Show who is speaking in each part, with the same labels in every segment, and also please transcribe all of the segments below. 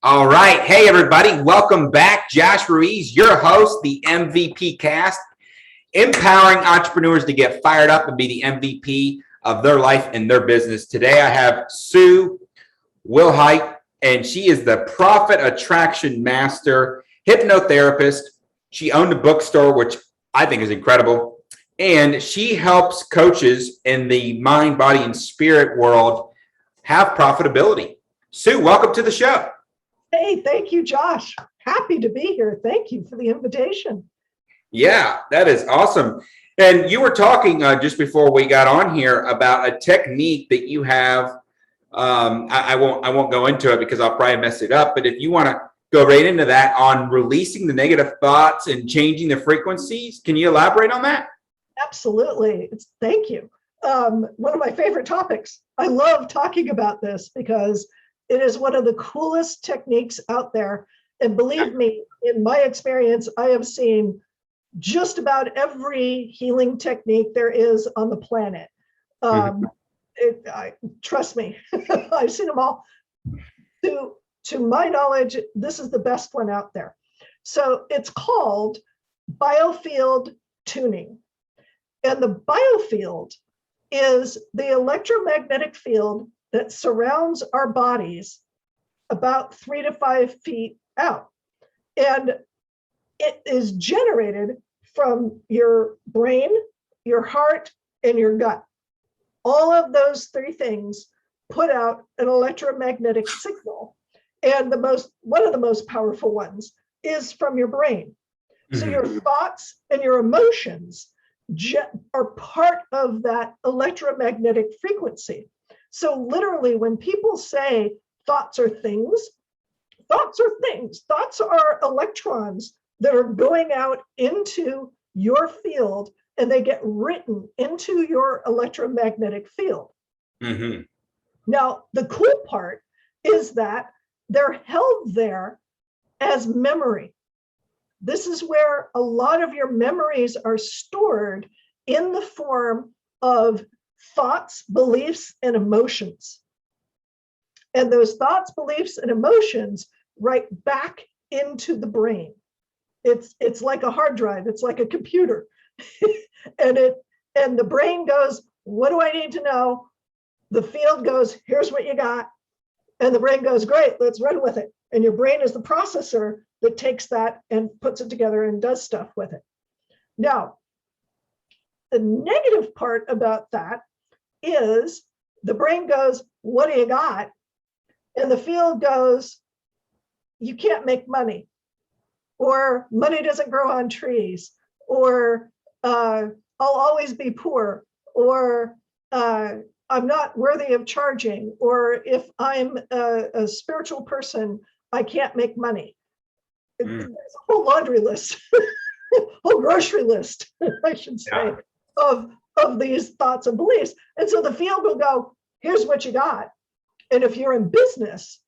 Speaker 1: All right. Hey, everybody. Welcome back. Josh Ruiz, your host, the MVP Cast, empowering entrepreneurs to get fired up and be the MVP of their life and their business. Today, I have Sue Willhite, and she is the Profit Attraction Master, hypnotherapist. She owned a bookstore, which I think is incredible. And she helps coaches in the mind, body, and spirit world have profitability. Sue, welcome to the show.
Speaker 2: Hey, thank you, Josh. Happy to be here. Thank you for the invitation.
Speaker 1: Yeah, that is awesome. And you were talking just before we got on here about a technique that you have. I won't go into it because I'll probably mess it up. But if you want to go right into that on releasing the negative thoughts and changing the frequencies, can you elaborate on that?
Speaker 2: Absolutely. Thank you. One of my favorite topics. I love talking about this because it is one of the coolest techniques out there. And believe me, in my experience, I have seen just about every healing technique there is on the planet. Trust me, I've seen them all. To my knowledge, this is the best one out there. So it's called BioField Tuning. And the biofield is the electromagnetic field that surrounds our bodies about 3 to 5 feet out. And it is generated from your brain, your heart, and your gut. All of those 3 things put out an electromagnetic signal. And one of the most powerful ones is from your brain. So your thoughts and your emotions are part of that electromagnetic frequency. So literally, when people say thoughts are things, thoughts are things. Thoughts are electrons that are going out into your field and they get written into your electromagnetic field. Mm-hmm. Now, the cool part is that they're held there as memory. This is where a lot of your memories are stored in the form of thoughts, beliefs, and emotions. And those thoughts, beliefs, and emotions write back into the brain. It's like a hard drive. It's like a computer. and the brain goes, what do I need to know? The field goes, here's what you got. And the brain goes, great, let's run with it. And your brain is the processor that takes that and puts it together and does stuff with it. Now, the negative part about that is the brain goes, what do you got? And the field goes, you can't make money, or money doesn't grow on trees, or I'll always be poor, or I'm not worthy of charging, or if I'm a spiritual person, I can't make money. There's a whole laundry list, whole grocery list, I should say, of these thoughts and beliefs. And so the field will go, here's what you got. And if you're in business,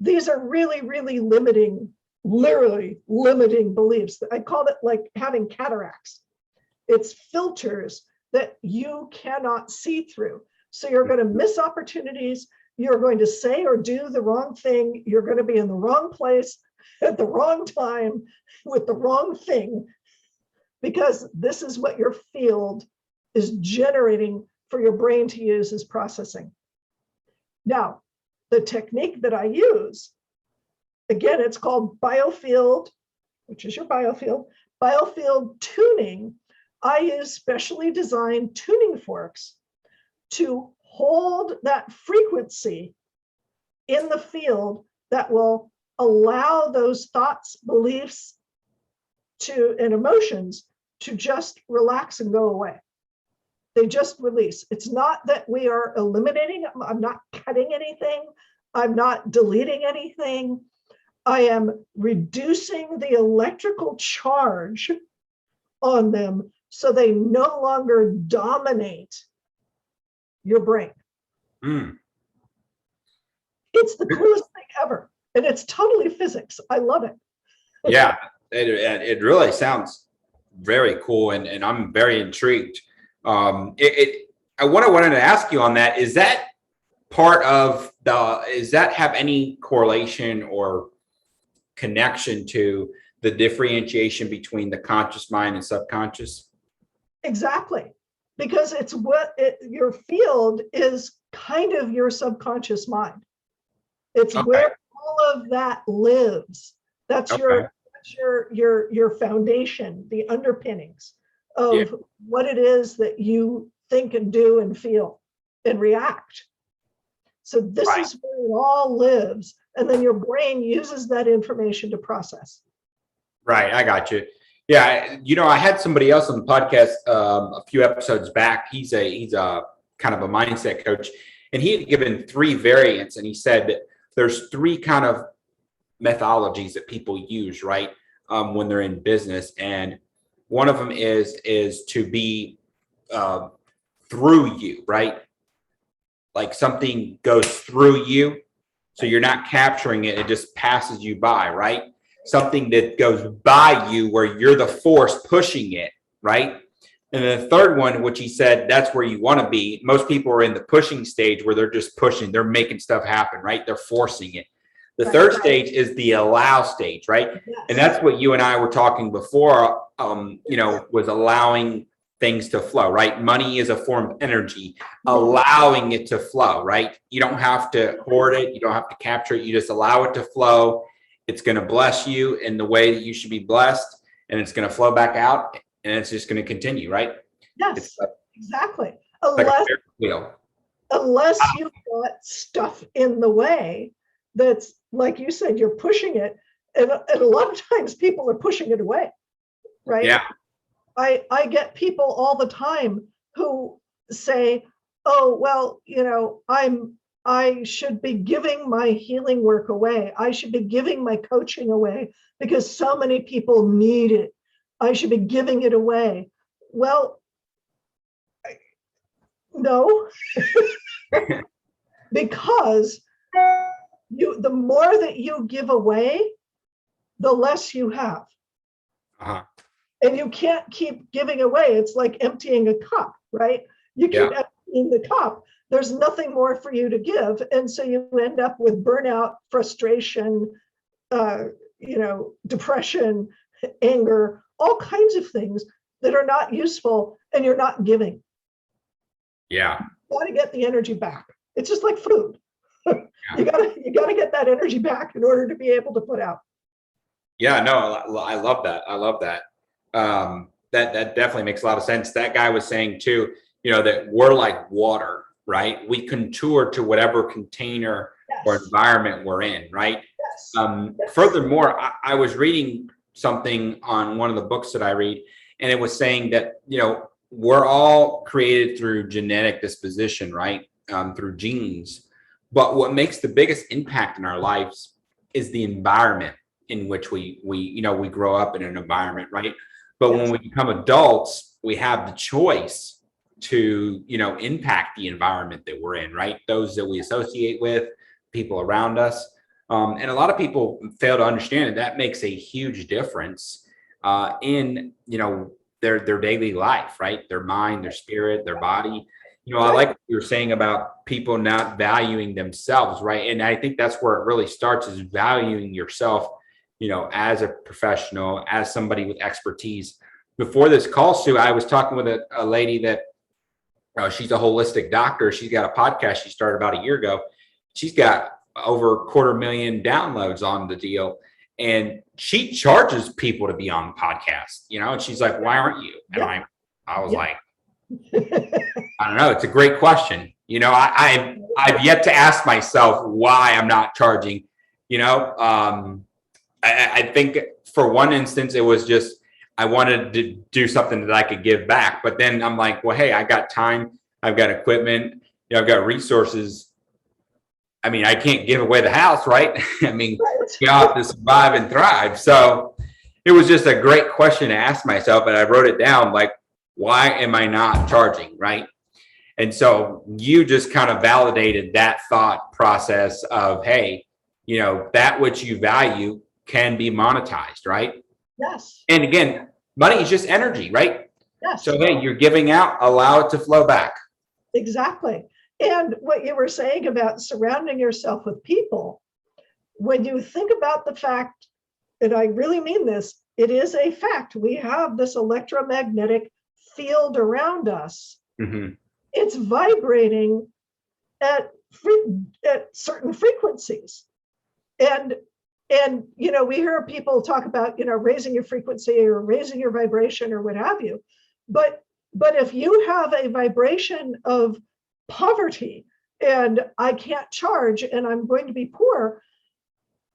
Speaker 2: these are really, really limiting, literally limiting beliefs. I call it like having cataracts. It's filters that you cannot see through. So you're going to miss opportunities. You're going to say or do the wrong thing. You're going to be in the wrong place at the wrong time with the wrong thing, because this is what your field is generating for your brain to use as processing. Now, the technique that I use, again, it's called BioField, which is your BioField Tuning. I use specially designed tuning forks to hold that frequency in the field that will allow those thoughts, beliefs, and emotions to just relax and go away. They just release. It's not that we are eliminating, I'm not cutting anything, I'm not deleting anything. I am reducing the electrical charge on them so they no longer dominate your brain. It's the coolest thing ever. And it's totally physics. I love it.
Speaker 1: Yeah, it really sounds very cool. And I'm very intrigued. What I wanted to ask you on that, is that part of does that have any correlation or connection to the differentiation between the conscious mind and subconscious?
Speaker 2: Exactly. Because it's your field is kind of your subconscious mind. It's where all of that lives. That's your foundation, the underpinnings of what it is that you think and do and feel and react. So this is where it all lives. And then your brain uses that information to process.
Speaker 1: Right. I got you. Yeah. I had somebody else on the podcast a few episodes back. He's a kind of a mindset coach, and he had given 3 variants, and he said that there's 3 kind of methodologies that people use, right? When they're in business. And one of them is to be through you, right? Like something goes through you. So you're not capturing it. It just passes you by, right? Something that goes by you where you're the force pushing it, right? And then the third one, which he said, that's where you want to be. Most people are in the pushing stage where they're just pushing, they're making stuff happen, right? They're forcing it. The third stage is the allow stage, right? Yes. And that's what you and I were talking before, was allowing things to flow, right? Money is a form of energy, allowing it to flow, right? You don't have to hoard it. You don't have to capture it. You just allow it to flow. It's going to bless you in the way that you should be blessed, and it's going to flow back out, and it's just going to continue, right?
Speaker 2: Yes, exactly.
Speaker 1: Unless
Speaker 2: you've got stuff in the way that's, like you said, you're pushing it, and a lot of times people are pushing it away, right?
Speaker 1: Yeah.
Speaker 2: I get people all the time who say, oh, well, I should be giving my healing work away. I should be giving my coaching away because so many people need it. I should be giving it away. Well, no, because the more that you give away, the less you have.
Speaker 1: Uh-huh.
Speaker 2: And you can't keep giving away. It's like emptying a cup, right? You keep emptying the cup. There's nothing more for you to give. And so you end up with burnout, frustration, depression, anger, all kinds of things that are not useful, and you're not giving.
Speaker 1: Yeah.
Speaker 2: You got to get the energy back. It's just like food. You gotta get that energy back in order to be able to put out.
Speaker 1: Yeah, no, I love that. I love that. That definitely makes a lot of sense. That guy was saying too, that we're like water, right? We contour to whatever container or environment we're in, right? Yes. Furthermore, I was reading something on one of the books that I read, and it was saying that, we're all created through genetic disposition, right? Through genes. But what makes the biggest impact in our lives is the environment in which we grow up in an environment, right? But when we become adults, we have the choice to, impact the environment that we're in, right? Those that we associate with, people around us. And a lot of people fail to understand that makes a huge difference in, their daily life, right? Their mind, their spirit, their body. I like what you were saying about people not valuing themselves, right? And I think that's where it really starts, is valuing yourself, as a professional, as somebody with expertise. Before this call, Sue, I was talking with a lady that she's a holistic doctor. She's got a podcast she started about a year ago. She's got over 250,000 downloads on the deal. And she charges people to be on the podcast, and she's like, why aren't you? And I was like, I don't know. It's a great question. I've yet to ask myself why I'm not charging. I think for one instance, it was just I wanted to do something that I could give back. But then I'm like, well, hey, I got time. I've got equipment. I've got resources. I mean, I can't give away the house, right? I mean, you have to survive and thrive. So it was just a great question to ask myself. And I wrote it down, like, why am I not charging, right? And so you just kind of validated that thought process of, hey, that which you value can be monetized, right?
Speaker 2: Yes.
Speaker 1: And again, money is just energy, right?
Speaker 2: Yes.
Speaker 1: So, hey, you're giving out, allow it to flow back.
Speaker 2: Exactly. And what you were saying about surrounding yourself with people, when you think about the fact, and I really mean this, it is a fact, we have this electromagnetic field around us.
Speaker 1: Mm-hmm.
Speaker 2: It's vibrating at certain frequencies. And we hear people talk about, raising your frequency or raising your vibration or what have you. But if you have a vibration of poverty and I can't charge and I'm going to be poor,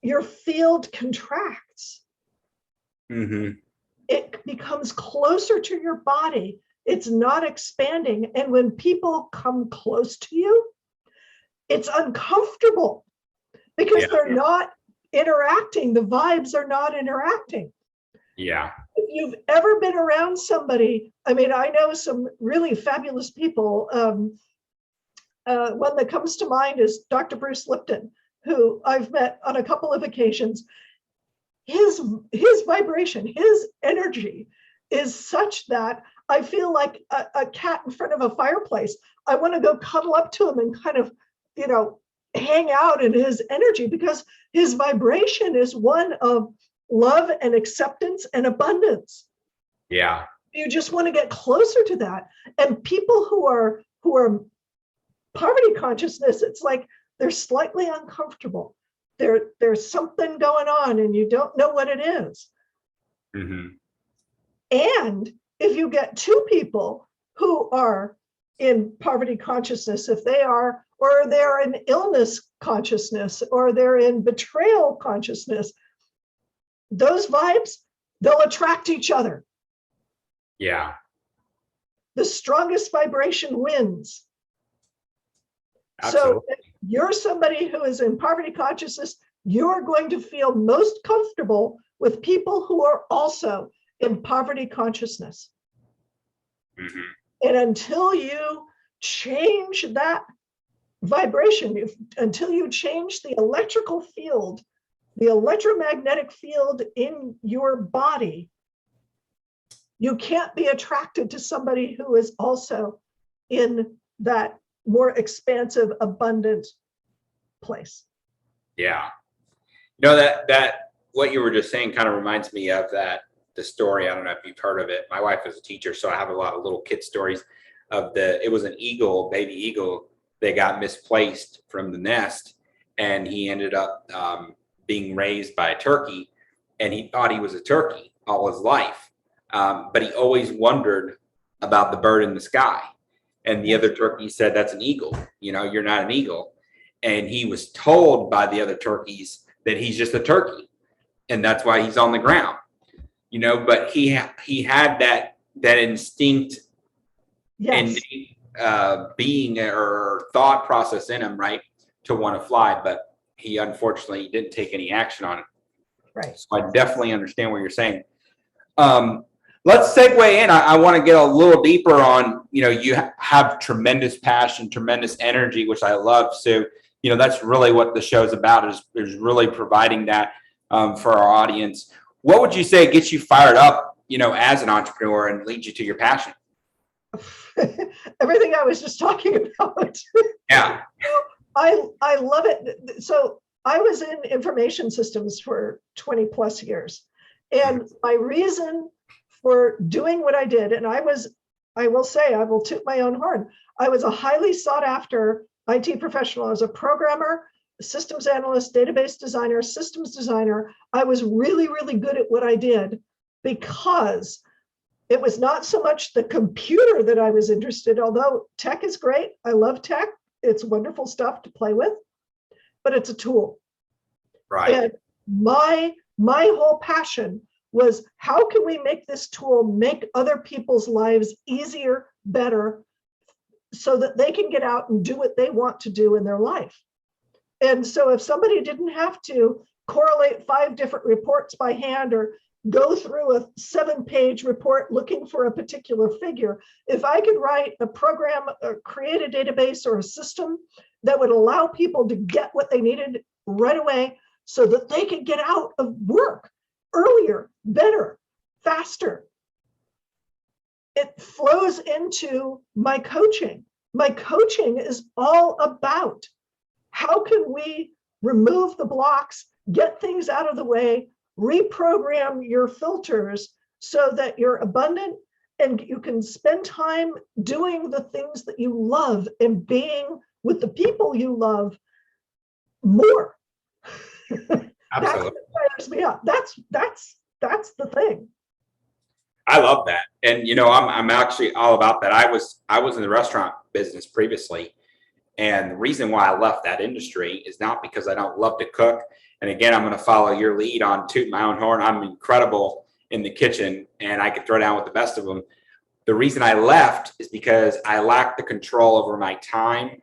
Speaker 2: your field contracts.
Speaker 1: Mm-hmm.
Speaker 2: It becomes closer to your body. It's not expanding. And when people come close to you, it's uncomfortable because they're not interacting. The vibes are not interacting.
Speaker 1: Yeah.
Speaker 2: If you've ever been around somebody, I mean, I know some really fabulous people. One that comes to mind is Dr. Bruce Lipton, who I've met on a couple of occasions. His vibration, his energy is such that I feel like a cat in front of a fireplace. I want to go cuddle up to him and kind of, hang out in his energy because his vibration is one of love and acceptance and abundance.
Speaker 1: Yeah.
Speaker 2: You just want to get closer to that. And people who are poverty consciousness, it's like they're slightly uncomfortable. There's something going on and you don't know what it is.
Speaker 1: Mm-hmm.
Speaker 2: And if you get two people who are in poverty consciousness, if they are, or they're in illness consciousness, or they're in betrayal consciousness, those vibes, they'll attract each other.
Speaker 1: Yeah.
Speaker 2: The strongest vibration wins.
Speaker 1: Absolutely.
Speaker 2: So if you're somebody who is in poverty consciousness, you're going to feel most comfortable with people who are also in poverty consciousness.
Speaker 1: Mm-hmm.
Speaker 2: And until you change that vibration, until you change the electrical field, the electromagnetic field in your body, you can't be attracted to somebody who is also in that more expansive, abundant place.
Speaker 1: Yeah. That what you were just saying kind of reminds me of the story. I don't know if you've heard of it. My wife is a teacher, so I have a lot of little kid stories of it was an eagle, baby eagle, that got misplaced from the nest, and he ended up being raised by a turkey, and he thought he was a turkey all his life. But he always wondered about the bird in the sky. And the other turkey said, "That's an eagle. You're not an eagle." And he was told by the other turkeys that he's just a turkey, and that's why he's on the ground. But he had that instinct and being or thought process in him, right, to want to fly. But he unfortunately didn't take any action on it.
Speaker 2: Right.
Speaker 1: So I definitely understand what you're saying. Let's segue in. I want to get a little deeper on, you have tremendous passion, tremendous energy, which I love. So, that's really what the show's about is really providing that for our audience. What would you say gets you fired up, as an entrepreneur and leads you to your passion?
Speaker 2: Everything I was just talking about.
Speaker 1: Yeah.
Speaker 2: I love it. So I was in information systems for 20 plus years. And my reason for doing what I did, and I will say, I will toot my own horn. I was a highly sought after IT professional. I was a programmer, systems analyst, database designer, systems designer. I was really, really good at what I did because it was not so much the computer that I was interested, although tech is great. I love tech. It's wonderful stuff to play with, but it's a tool.
Speaker 1: Right.
Speaker 2: And my whole passion was, how can we make this tool make other people's lives easier, better, so that they can get out and do what they want to do in their life. And so if somebody didn't have to correlate 5 different reports by hand or go through a 7-page report looking for a particular figure, if I could write a program or create a database or a system that would allow people to get what they needed right away so that they could get out of work earlier, better, faster, it flows into my coaching. my coaching is all about how can we remove the blocks, get things out of the way, reprogram your filters so that you're abundant and you can spend time doing the things that you love and being with the people you love more. That's what fires me up. That's the thing.
Speaker 1: I love that. And I'm actually all about that. I was in the restaurant business previously. And the reason why I left that industry is not because I don't love to cook. And again, I'm going to follow your lead on toot my own horn. I'm incredible in the kitchen and I could throw down with the best of them. The reason I left is because I lacked the control over my time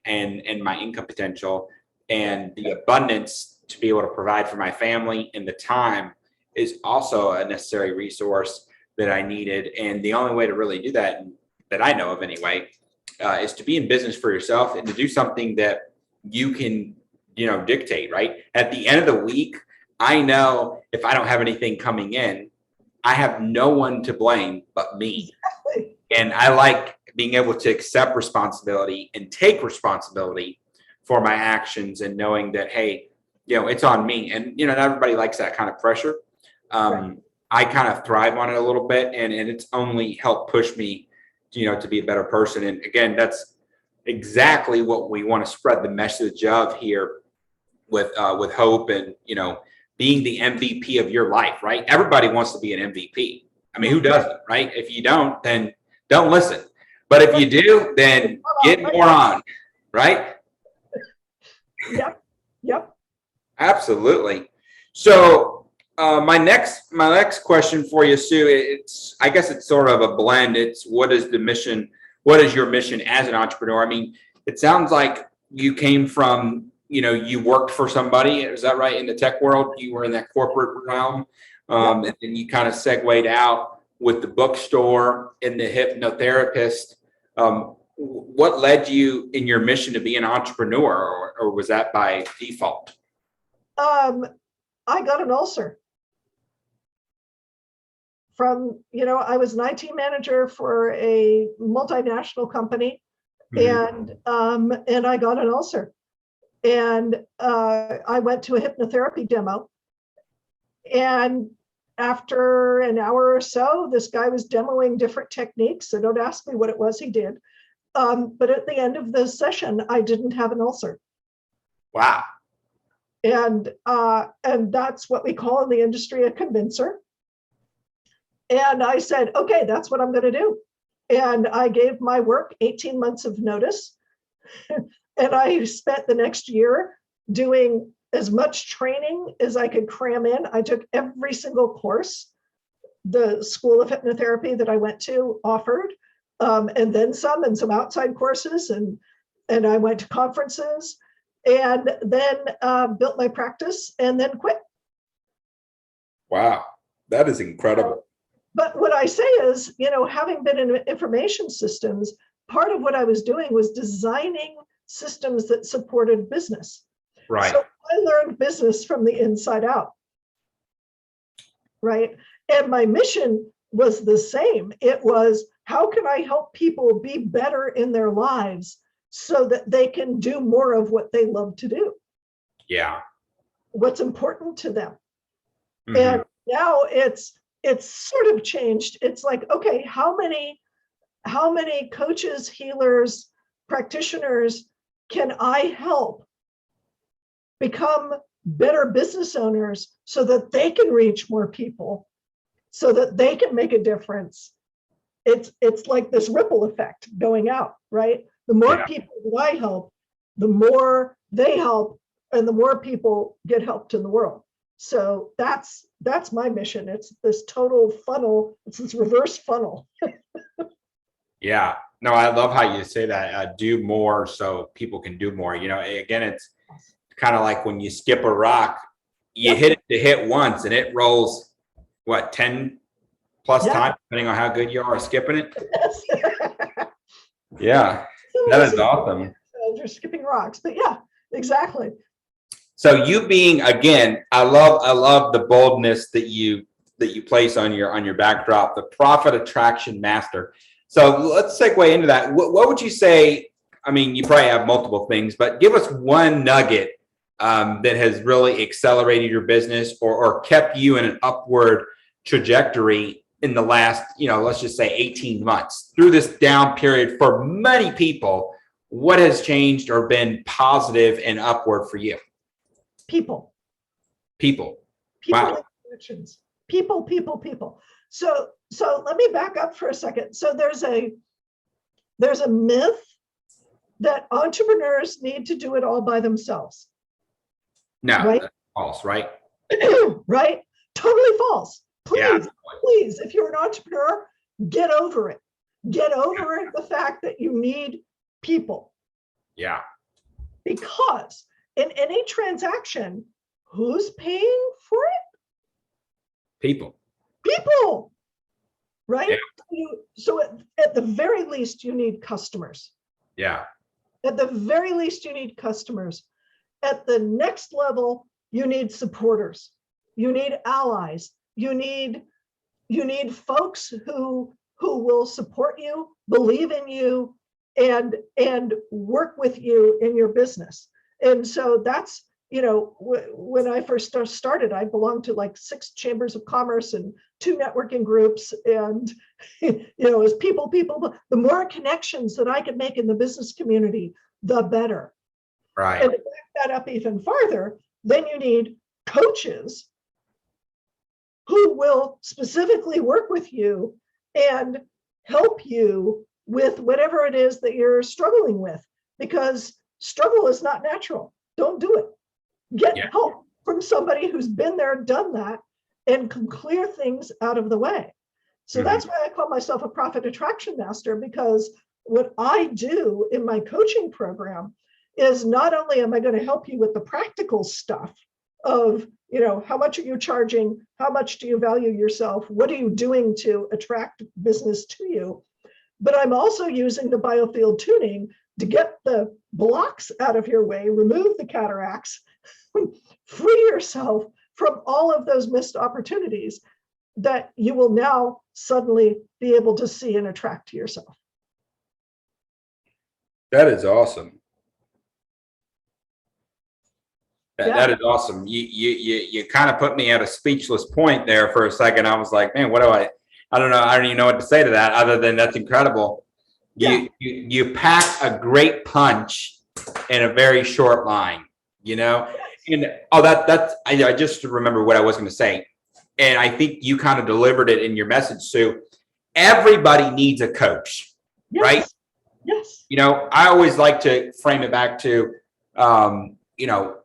Speaker 1: and my income potential, and the abundance to be able to provide for my family, and the time is also a necessary resource that I needed. And the only way to really do that, that I know of anyway, is to be in business for yourself and to do something that you can, dictate, right? At the end of the week, I know if I don't have anything coming in, I have no one to blame but me. And I like being able to accept responsibility and take responsibility for my actions and knowing that, hey, it's on me. And, not everybody likes that kind of pressure. Right. I kind of thrive on it a little bit, and it's only helped push me, to be a better person. And again, that's exactly what we want to spread the message of here with Hope and, being the MVP of your life, right? Everybody wants to be an MVP. I mean, who doesn't, right? If you don't, then don't listen. But if you do, then get more on, right?
Speaker 2: Yep.
Speaker 1: Absolutely. So my next question for you, Sue, I guess it's sort of a blend. It's what is the mission? What is your mission as an entrepreneur? I mean, it sounds like you came from, you worked for somebody. Is that right? In the tech world, you were in that corporate realm. And then you kind of segued out with the bookstore and the hypnotherapist. What led you in your mission to be an entrepreneur, or was that by default?
Speaker 2: I got an ulcer from, I was an IT manager for a multinational company, and I got an ulcer, and I went to a hypnotherapy demo, and after an hour or so, this guy was demoing different techniques. So don't ask me what it was he did. But at the end of the session, I didn't have an ulcer.
Speaker 1: Wow.
Speaker 2: And that's what we call in the industry a convincer. And I said, okay, that's what I'm going to do. And I gave my work 18 months of notice. And I spent the next year doing as much training as I could cram in. I took every single course the School of Hypnotherapy that I went to offered, and then some, and some outside courses. And I went to conferences, and then built my practice, and then quit.
Speaker 1: Wow, that is incredible.
Speaker 2: But what I say is, having been in information systems, part of what I was doing was designing systems that supported business.
Speaker 1: Right.
Speaker 2: So I learned business from the inside out. Right. And my mission was the same. It was, how can I help people be better in their lives so that they can do more of what they love to do?
Speaker 1: Yeah.
Speaker 2: What's important to them. And now it's sort of changed. It's like, okay, how many coaches, healers, practitioners can I help become better business owners so that they can reach more people, so that they can make a difference? It's like this ripple effect going out, right? The more people that I help, the more they help, and the more people get helped in the world. So that's my mission. It's this total funnel. It's this reverse funnel.
Speaker 1: Yeah. No, I love how you say that. Do more so people can do more. Again, it's kind of like when you skip a rock, you hit it to hit once and it rolls, 10 plus times, depending on how good you are skipping it.
Speaker 2: Yes.
Speaker 1: Yeah, that is awesome.
Speaker 2: You're skipping rocks, but yeah, exactly.
Speaker 1: So you being, again, I love the boldness that you place on your backdrop, the profit attraction master. So let's segue into that. What would you say? I mean, you probably have multiple things, but give us one nugget that has really accelerated your business or kept you in an upward trajectory in the last, let's just say 18 months through this down period for many people. What has changed or been positive and upward for you?
Speaker 2: People.
Speaker 1: Wow.
Speaker 2: Connections. People. So let me back up for a second. So there's a myth that entrepreneurs need to do it all by themselves.
Speaker 1: No,
Speaker 2: right?
Speaker 1: That's false, right?
Speaker 2: Right? Totally false.
Speaker 1: Yeah.
Speaker 2: Please, if you're an entrepreneur, get over it. Get over the fact that you need people.
Speaker 1: Yeah.
Speaker 2: Because in any transaction, who's paying for it?
Speaker 1: People.
Speaker 2: Right?
Speaker 1: Yeah.
Speaker 2: So at the very least, you need customers.
Speaker 1: Yeah.
Speaker 2: At the very least, you need customers. At the next level, you need supporters. You need allies. You need folks who will support you, believe in you, and work with you in your business. And so that's, when I first started, I belonged to like 6 chambers of commerce and 2 networking groups. And, as people, the more connections that I could make in the business community, the better.
Speaker 1: Right.
Speaker 2: And to back that up even farther, then you need coaches who will specifically work with you and help you with whatever it is that you're struggling with, because struggle is not natural. Don't do it. Get help from somebody who's been there, done that, and can clear things out of the way. So that's why I call myself a profit attraction master, because what I do in my coaching program is not only am I going to help you with the practical stuff of, how much are you charging? How much do you value yourself? What are you doing to attract business to you? But I'm also using the BioField tuning to get the blocks out of your way, remove the cataracts, free yourself from all of those missed opportunities that you will now suddenly be able to see and attract to yourself.
Speaker 1: That is awesome. That is awesome. You kind of put me at a speechless point there for a second. I was like, man, what do I don't know. I don't even know what to say to that other than that's incredible. You pack a great punch in a very short line, And I just remember what I was going to say. And I think you kind of delivered it in your message, Sue. Everybody needs a coach, right?
Speaker 2: Yes.
Speaker 1: I always like to frame it back to,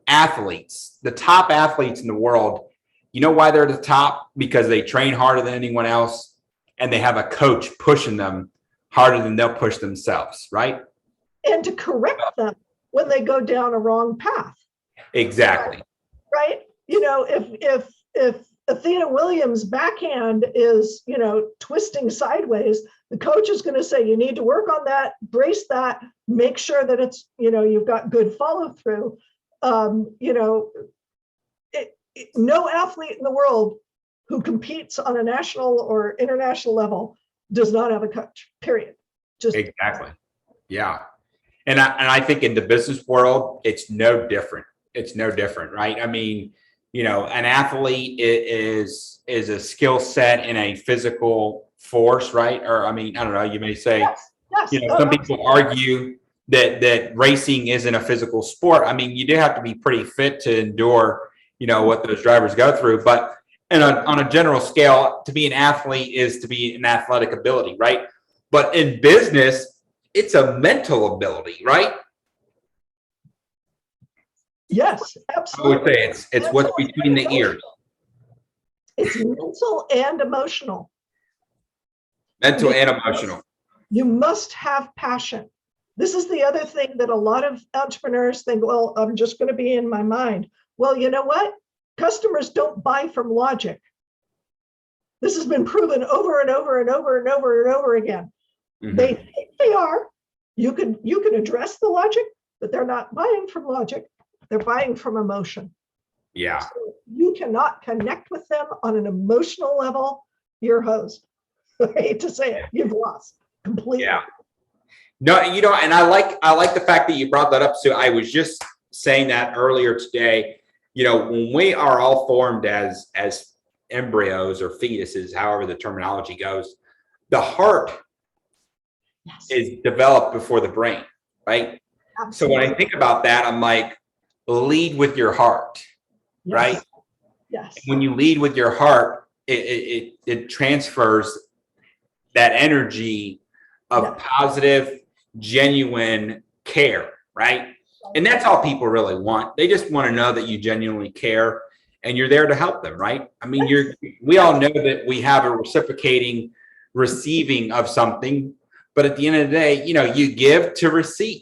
Speaker 1: athletes, the top athletes in the world. You know why they're the top? Because they train harder than anyone else and they have a coach pushing them harder than they'll push themselves, right?
Speaker 2: And to correct them when they go down a wrong path.
Speaker 1: Exactly.
Speaker 2: Right? If Athena Williams' backhand is, twisting sideways, the coach is going to say, you need to work on that, brace that, make sure that it's, you've got good follow through. No athlete in the world who competes on a national or international level does not have a coach, period. Just
Speaker 1: exactly. Yeah. And I think in the business world, it's no different. It's no different, right? I mean, an athlete is a skill set in a physical force, right? Or, I mean, I don't know, you may say, some people argue that racing isn't a physical sport. I mean, you do have to be pretty fit to endure, what those drivers go through. But on a general scale, to be an athlete is to be an athletic ability, right? But in business, it's a mental ability, right?
Speaker 2: Yes, absolutely.
Speaker 1: I would say it's what's between the ears.
Speaker 2: It's mental and emotional.
Speaker 1: Mental and emotional.
Speaker 2: You must have passion. This is the other thing that a lot of entrepreneurs think, well, I'm just going to be in my mind. Well, you know what? Customers don't buy from logic. This has been proven over and over and over and over and over again. They think they are. You can address the logic, but they're not buying from logic. They're buying from emotion.
Speaker 1: Yeah.
Speaker 2: So you cannot connect with them on an emotional level, you're hosed. I hate to say it, you've lost. completely.
Speaker 1: Yeah. No, and I like the fact that you brought that up. So I was just saying that earlier today. When we are all formed as embryos or fetuses, however the terminology goes, the heart
Speaker 2: Yes.
Speaker 1: is developed before the brain, right?
Speaker 2: Absolutely.
Speaker 1: So when I think about that, I'm like, lead with your heart,
Speaker 2: Yes.
Speaker 1: right?
Speaker 2: Yes.
Speaker 1: When you lead with your heart, it transfers that energy of positive, genuine care, right? And that's all people really want. They just want to know that you genuinely care and you're there to help them, right? I mean, we all know that we have a reciprocating receiving of something, but at the end of the day, you give to receive,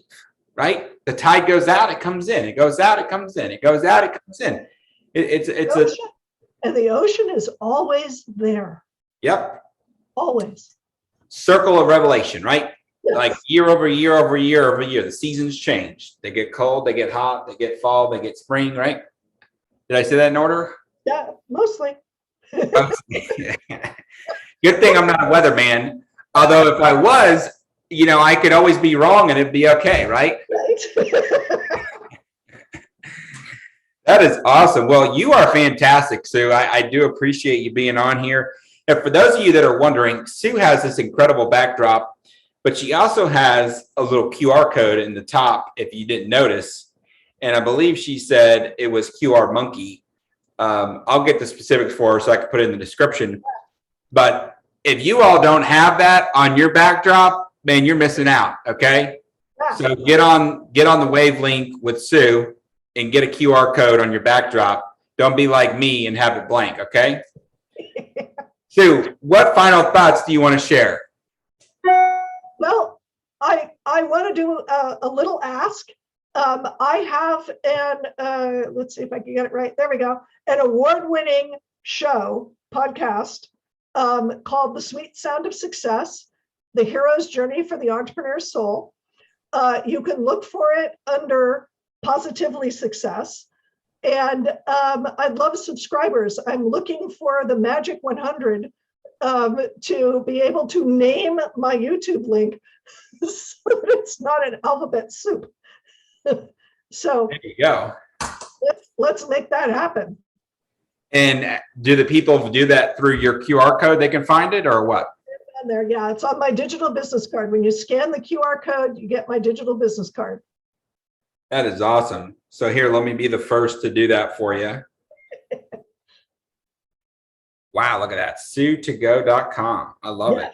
Speaker 1: right? The tide goes out, it comes in. It goes out, it comes in. It goes out, it comes in.
Speaker 2: And the ocean is always there.
Speaker 1: Yep.
Speaker 2: Always.
Speaker 1: Circle of revelation, right?
Speaker 2: Yes.
Speaker 1: Like year over year over year over year, the seasons change. They get cold, they get hot, they get fall, they get spring, right? Did I say that in order?
Speaker 2: Yeah, mostly.
Speaker 1: Good thing I'm not a weatherman. Although if I was, I could always be wrong and it'd be okay, right?
Speaker 2: Right.
Speaker 1: That is awesome. Well, you are fantastic, Sue. I do appreciate you being on here. And for those of you that are wondering, Sue has this incredible backdrop, but she also has a little QR code in the top, if you didn't notice. And I believe she said it was QR Monkey. I'll get the specifics for her so I can put it in the description. But if you all don't have that on your backdrop, man, you're missing out. Okay.
Speaker 2: Yeah.
Speaker 1: So get on the wavelength with Sue and get a QR code on your backdrop. Don't be like me and have it blank. Okay. Sue, what final thoughts do you want to share?
Speaker 2: Well, I want to do a little ask. I have let's see if I can get it right. There we go. An award-winning podcast called The Sweet Sound of Success, The Hero's Journey for the Entrepreneur's Soul. You can look for it under Positively Success. And I'd love subscribers. I'm looking for the magic 100 to be able to name my YouTube link so that it's not an alphabet soup. So
Speaker 1: there you go.
Speaker 2: Let's make that happen.
Speaker 1: And do the people do that through your QR code? They can find it or what?
Speaker 2: And there, yeah, it's on my digital business card. When you scan the QR code, you get my digital business card.
Speaker 1: That is awesome. So here, let me be the first to do that for you. Wow, look at that. SueToGo.com. I love it.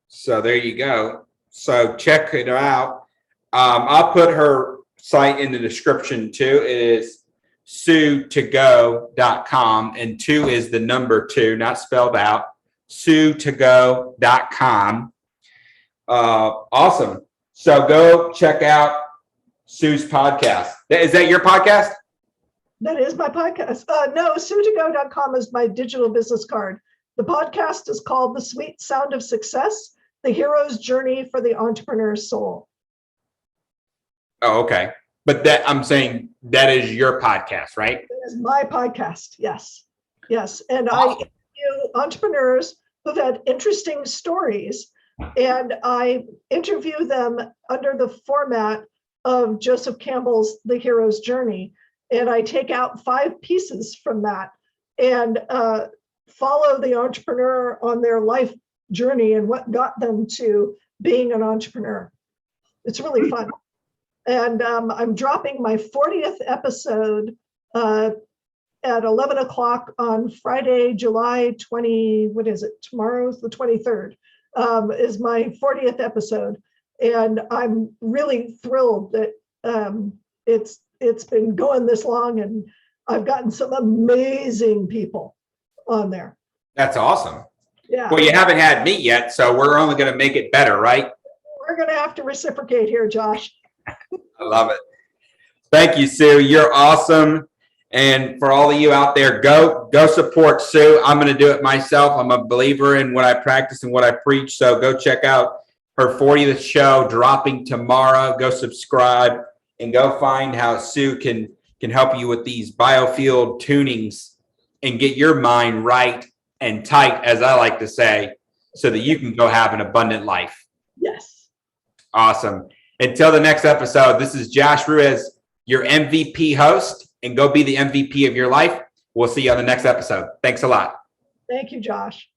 Speaker 1: So there you go. So check it out. I'll put her site in the description too. It is SueToGo.com, and 2 is the number 2, not spelled out. SueToGo.com. Awesome. So go check out Sue's podcast. Is that your podcast?
Speaker 2: That is my podcast. No, SueToGo.com is my digital business card. The podcast is called The Sweet Sound of Success, The Hero's Journey for the Entrepreneur's Soul.
Speaker 1: Oh, okay. But that I'm saying that is your podcast, right?
Speaker 2: That is my podcast. Yes. Yes. And
Speaker 1: Awesome.
Speaker 2: I interview entrepreneurs who've had interesting stories, and I interview them under the format of Joseph Campbell's The Hero's Journey. And I take out 5 pieces from that and follow the entrepreneur on their life journey and what got them to being an entrepreneur. It's really fun. And I'm dropping my 40th episode at 11 o'clock on Friday, July 20, what is it? Tomorrow's the 23rd, is my 40th episode. And I'm really thrilled that it's been going this long, and I've gotten some amazing people on there.
Speaker 1: That's awesome.
Speaker 2: Yeah.
Speaker 1: Well, you haven't had me yet, so we're only going to make it better, right?
Speaker 2: We're going to have to reciprocate here, Josh.
Speaker 1: I love it. Thank you, Sue. You're awesome. And for all of you out there, go support Sue. I'm going to do it myself. I'm a believer in what I practice and what I preach. So go check out her 40th show dropping tomorrow. Go subscribe and go find how Sue can help you with these BioField tunings and get your mind right and tight, as I like to say, so that you can go have an abundant life.
Speaker 2: Yes.
Speaker 1: Awesome. Until the next episode, this is Josh Ruiz, your MVP host, and go be the MVP of your life. We'll see you on the next episode. Thanks a lot.
Speaker 2: Thank you, Josh.